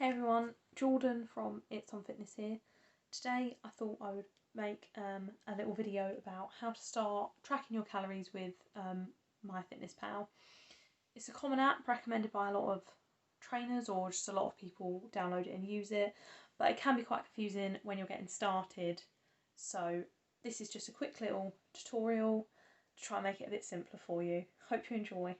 Hey everyone, Jordan from It's on Fitness here. Today I thought I would make a little video about how to start tracking your calories with MYFITNESSPAL. It's a common app recommended by a lot of trainers or just a lot of people download it and use it, but it can be quite confusing when you're getting started. So this is just a quick little tutorial to try and make it a bit simpler for you. Hope you enjoy.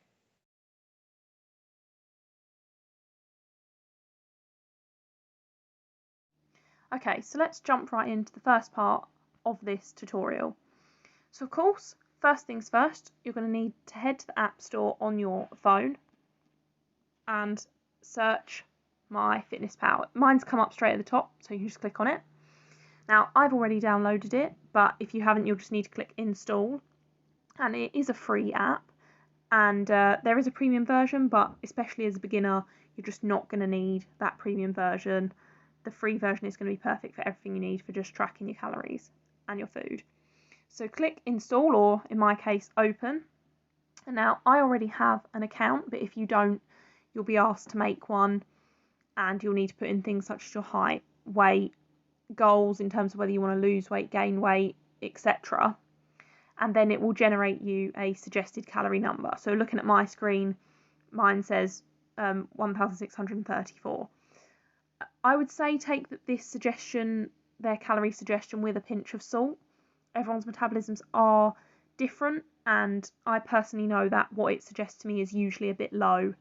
Okay, so let's jump right into the first part of this tutorial. So of course, first things first, you're going to need to head to the App Store on your phone and search MYFITNESSPAL. Mine's come up straight at the top, so you just click on it. Now, I've already downloaded it, but if you haven't, you'll just need to click install. And it is a free app, and there is a premium version, but especially as a beginner, you're just not going to need that premium version. The free version is going to be perfect for everything you need for just tracking your calories and your food. So click install, or in my case, open. And now I already have an account, but if you don't, you'll be asked to make one, and you'll need to put in things such as your height, weight, goals in terms of whether you want to lose weight, gain weight, etc. And then it will generate you a suggested calorie number. So looking at my screen, mine says 1,634. I would say take this suggestion, their calorie suggestion, with a pinch of salt. Everyone's metabolisms are different, and I personally know that what it suggests to me is usually a bit low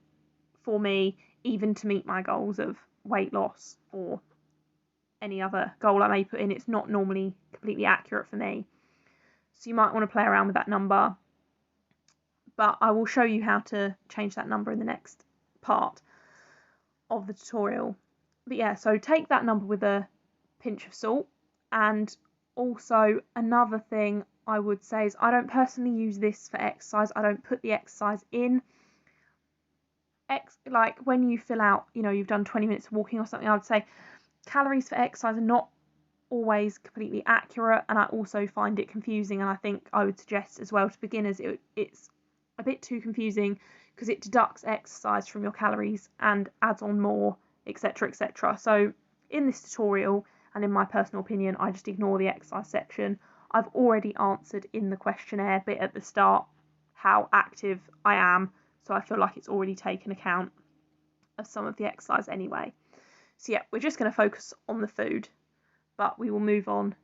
for me, even to meet my goals of weight loss or any other goal I may put in. It's not normally completely accurate for me. So you might want to play around with that number, but I will show you how to change that number in the next part of the tutorial. But yeah, so take that number with a pinch of salt. And also another thing I would say is I don't personally use this for exercise. I don't put the exercise in. Like when you fill out, you've done 20 minutes of walking or something, I would say calories for exercise are not always completely accurate, and I also find it confusing, and I think I would suggest as well to beginners it's a bit too confusing because it deducts exercise from your calories and adds on more, etc, etc. So in this tutorial, and in my personal opinion, I just ignore the exercise section. I've already answered in the questionnaire bit at the start how active I am, so I feel like it's already taken account of some of the exercise anyway. So yeah, we're just going to focus on the food, but we will move on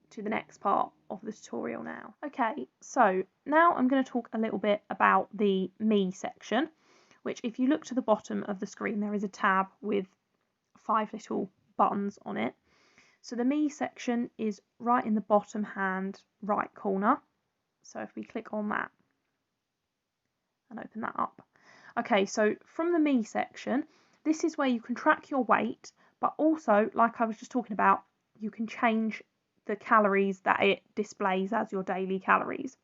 to the next part of the tutorial now. Okay, so now I'm going to talk a little bit about the Me section, which if you look to the bottom of the screen, there is a tab with 5 little buttons on it. So the Me section is right in the bottom hand right corner. So if we click on that and open that up. Okay, so from the Me section, this is where you can track your weight, but also, like I was just talking about, you can change the calories that it displays as your daily calories.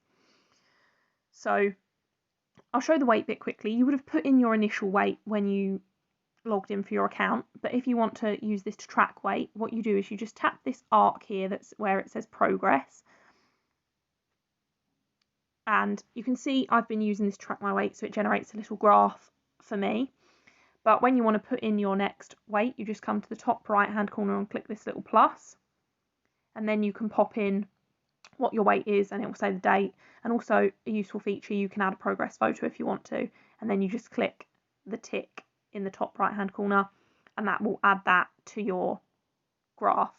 So I'll show the weight bit quickly. You would have put in your initial weight when you logged in for your account, but if you want to use this to track weight, what you do is you just tap this arc here that's where it says progress, and you can see I've been using this to track my weight, so it generates a little graph for me. But when you want to put in your next weight, you just come to the top right hand corner and click this little plus, and then you can pop in what your weight is and it will say the date. And also a useful feature, you can add a progress photo if you want to, and then you just click the tick in the top right hand corner and that will add that to your graph.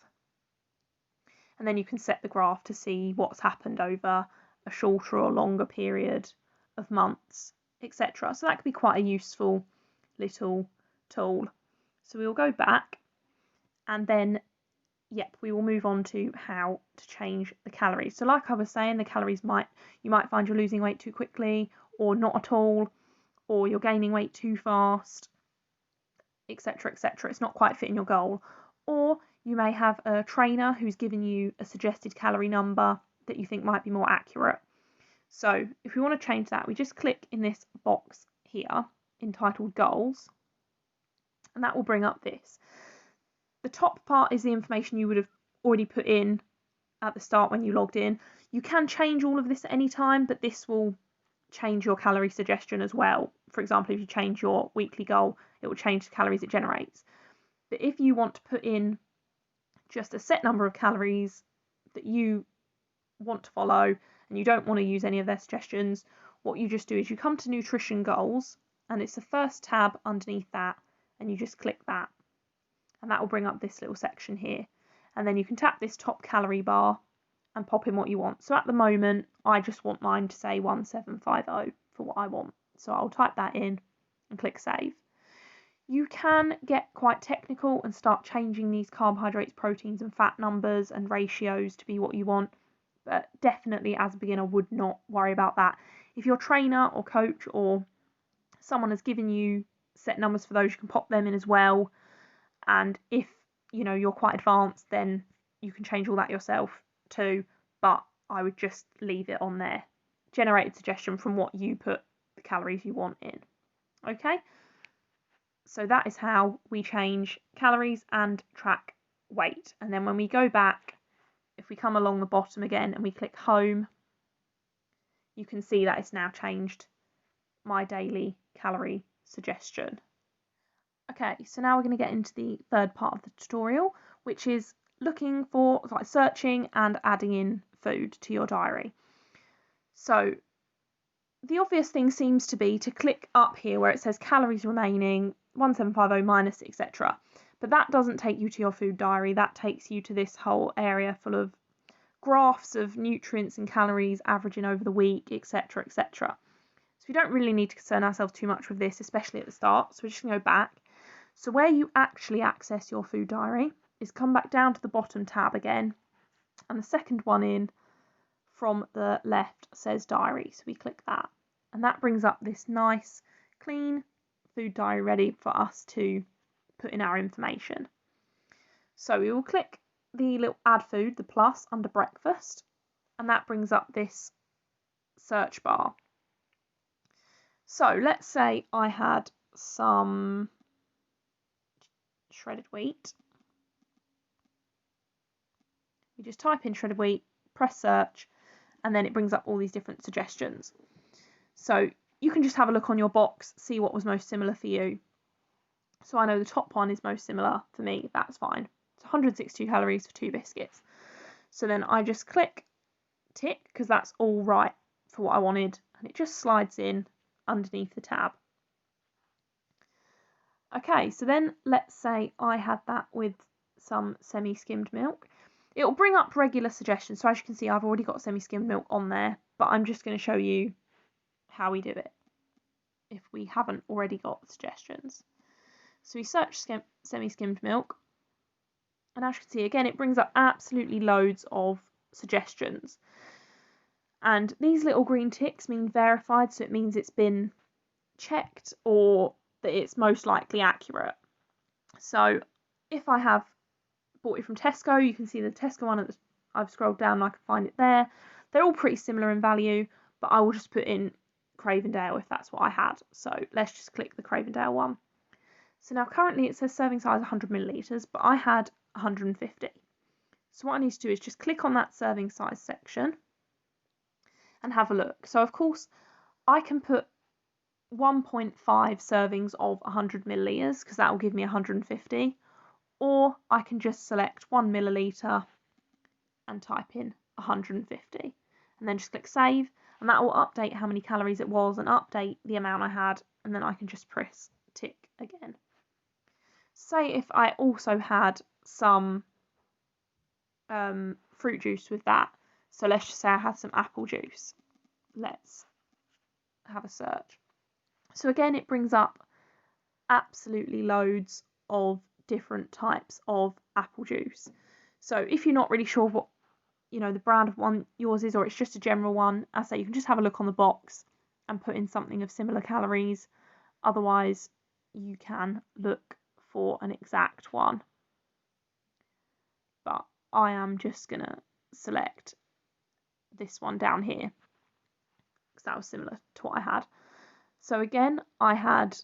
And then you can set the graph to see what's happened over a shorter or longer period of months, etc. So that could be quite a useful little tool. So we will go back, and then we will move on to how to change the calories. So like I was saying, the calories you might find you're losing weight too quickly or not at all, or you're gaining weight too fast, etc, etc. It's not quite fitting your goal. Or you may have a trainer who's given you a suggested calorie number that you think might be more accurate. So if we want to change that, we just click in this box here entitled goals, and that will bring up this. The top part is the information you would have already put in at the start when you logged in. You can change all of this at any time, but this will change your calorie suggestion as well. For example, if you change your weekly goal, it will change the calories it generates. But if you want to put in just a set number of calories that you want to follow and you don't want to use any of their suggestions, what you just do is you come to nutrition goals, and it's the first tab underneath that, and you just click that, and that will bring up this little section here. And then you can tap this top calorie bar and pop in what you want. So at the moment, I just want mine to say 1750 for what I want. So I'll type that in and click save. You can get quite technical and start changing these carbohydrates, proteins and fat numbers and ratios to be what you want, but definitely as a beginner would not worry about that. If your trainer or coach or someone has given you set numbers for those, you can pop them in as well. And if you're quite advanced, then you can change all that yourself too, but I would just leave it on there. Generated suggestion from what you put the calories you want in. Okay, so that is how we change calories and track weight. And then when we go back, if we come along the bottom again and we click home, you can see that it's now changed my daily calorie suggestion. Okay, so now we're going to get into the third part of the tutorial, which is looking for, like, searching and adding in food to your diary. So the obvious thing seems to be to click up here where it says calories remaining, 1750 minus, etc. But that doesn't take you to your food diary. That takes you to this whole area full of graphs of nutrients and calories averaging over the week, etc, etc. So we don't really need to concern ourselves too much with this, especially at the start. So we're just going to go back. So where you actually access your food diary is come back down to the bottom tab again, and the second one in from the left says diary. So we click that, and that brings up this nice clean food diary ready for us to put in our information. So we will click the little add food, the plus, under breakfast, and that brings up this search bar. So let's say I had some shredded wheat. You just type in shredded wheat, press search, and then it brings up all these different suggestions. So you can just have a look on your box, see what was most similar for you. So I know the top one is most similar for me, that's fine. It's 162 calories for 2 biscuits. So then I just click tick, because that's all right for what I wanted, and it just slides in underneath the tab. Okay, so then let's say I had that with some semi-skimmed milk. It'll bring up regular suggestions. So as you can see, I've already got semi-skimmed milk on there, but I'm just going to show you how we do it if we haven't already got suggestions. So we search semi-skimmed milk, and as you can see, again, it brings up absolutely loads of suggestions. And these little green ticks mean verified, so it means it's been checked or that it's most likely accurate. So if I have bought it from Tesco, you can see the Tesco one I've scrolled down and I can find it there. They're all pretty similar in value, but I will just put in Cravendale if that's what I had. So let's just click the Cravendale one. So now currently it says serving size 100 millilitres, but I had 150. So what I need to do is just click on that serving size section and have a look. So of course I can put 1.5 servings of 100 millilitres because that will give me 150, or I can just select 1 milliliter and type in 150 and then just click save, and that will update how many calories it was and update the amount I had, and then I can just press tick again. Say if I also had some fruit juice with that, so let's just say I had some apple juice. Let's have a search. So again, it brings up absolutely loads of different types of apple juice. So if you're not really sure what the brand of one yours is, or it's just a general one, I say you can just have a look on the box and put in something of similar calories. Otherwise, you can look for an exact one. But I am just gonna select this one down here because that was similar to what I had. So again, I had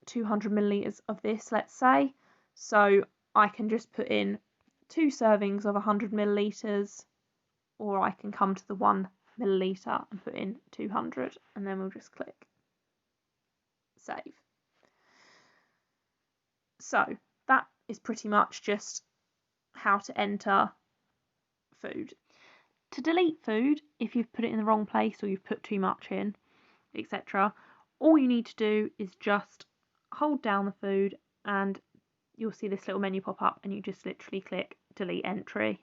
200 millilitres of this, let's say. So I can just put in 2 servings of 100 millilitres, or I can come to the 1 milliliter and put in 200, and then we'll just click save. So that is pretty much just how to enter food. To delete food, if you've put it in the wrong place or you've put too much in, etc., all you need to do is just hold down the food and you'll see this little menu pop up and you just literally click delete entry.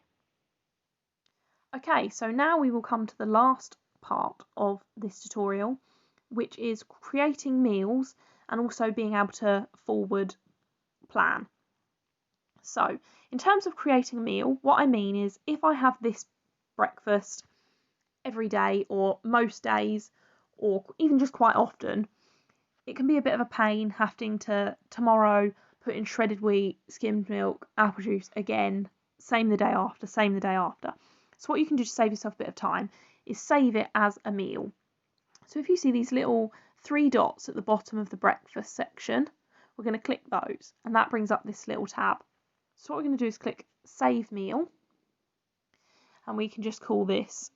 Okay, so now we will come to the last part of this tutorial, which is creating meals and also being able to forward plan. So in terms of creating a meal, what I mean is if I have this breakfast every day or most days or even just quite often, it can be a bit of a pain having to tomorrow put in shredded wheat, skimmed milk, apple juice again, same the day after, same the day after. So what you can do to save yourself a bit of time is save it as a meal. So if you see these little 3 dots at the bottom of the breakfast section, we're going to click those and that brings up this little tab. So what we're going to do is click save meal and we can just call this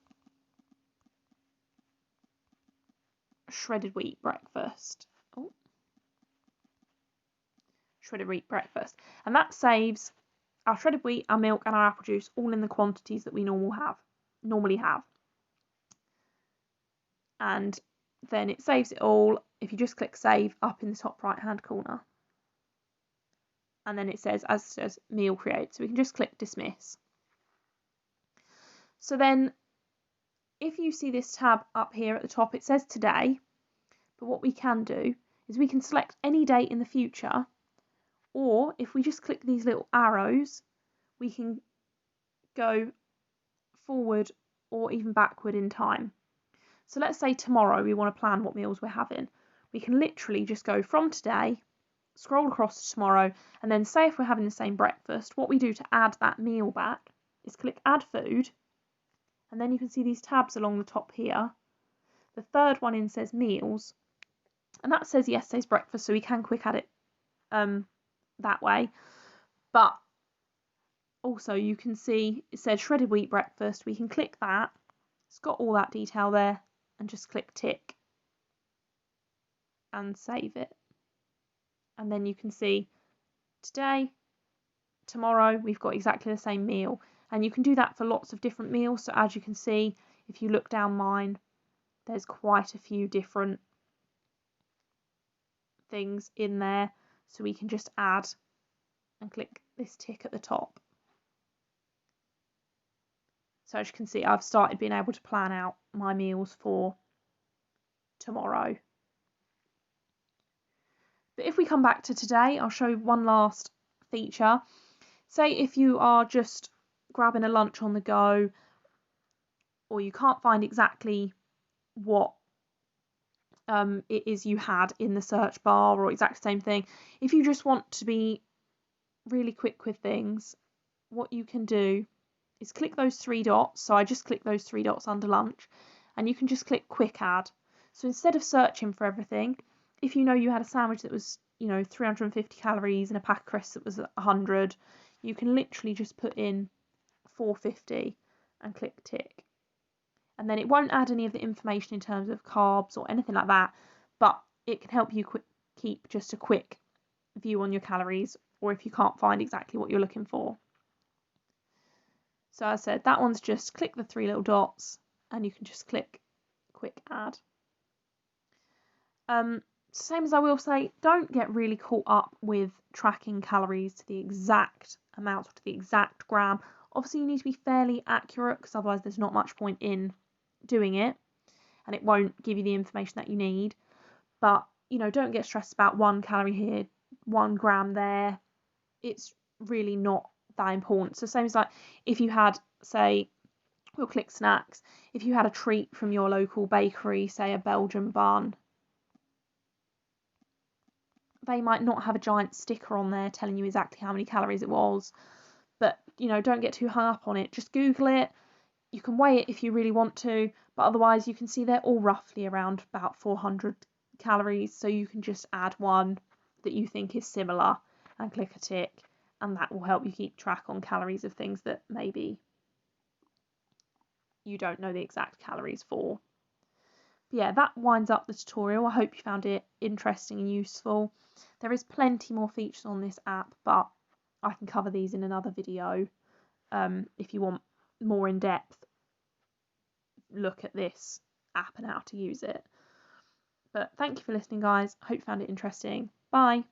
shredded wheat breakfast. Shredded wheat breakfast. And that saves our shredded wheat, our milk and our apple juice all in the quantities that we normally have. And then it saves it all if you just click save up in the top right hand corner. And then it says, as it says, meal create. So we can just click dismiss. So then if you see this tab up here at the top, it says today. But what we can do is we can select any date in the future. Or if we just click these little arrows, we can go forward or even backward in time. So let's say tomorrow we want to plan what meals we're having. We can literally just go from today, scroll across to tomorrow, and then say if we're having the same breakfast, what we do to add that meal back is click add food, and then you can see these tabs along the top here. The third one in says meals, and that says yesterday's breakfast, so we can quick add it that way. But also you can see it said shredded wheat breakfast. We can click that. It's got all that detail there and just click tick and save it. And then you can see today, tomorrow, we've got exactly the same meal. And you can do that for lots of different meals. So as you can see, if you look down mine, there's quite a few different things in there. So we can just add and click this tick at the top. So as you can see, I've started being able to plan out my meals for tomorrow. But if we come back to today, I'll show you one last feature. Say if you are just grabbing a lunch on the go, or you can't find exactly what it is you had in the search bar or exact same thing. If you just want to be really quick with things, what you can do is click those 3 dots. So I just click those 3 dots under lunch and you can just click quick add. So instead of searching for everything, if you know you had a sandwich that was 350 calories and a pack of crisps that was 100, you can literally just put in 450 and click tick. And then it won't add any of the information in terms of carbs or anything like that, but it can help you keep just a quick view on your calories, or if you can't find exactly what you're looking for. So as I said, that one's just click the 3 little dots and you can just click quick add. Same as I will say, don't get really caught up with tracking calories to the exact amount or to the exact gram. Obviously you need to be fairly accurate because otherwise there's not much point in doing it and it won't give you the information that you need. But don't get stressed about 1 calorie here, 1 gram there. It's really not that important. So same as like if you had, say, we'll click snacks, if you had a treat from your local bakery, say a Belgian bun, they might not have a giant sticker on there telling you exactly how many calories it was, but don't get too hung up on it. Just Google it. You can weigh it if you really want to, but otherwise you can see they're all roughly around about 400 calories, so you can just add one that you think is similar and click a tick, and that will help you keep track on calories of things that maybe you don't know the exact calories for. But yeah, that winds up the tutorial. I hope you found it interesting and useful. There is plenty more features on this app, but I can cover these in another video. If you want more in depth look at this app and how to use it. But thank you for listening, guys. I hope you found it interesting. Bye.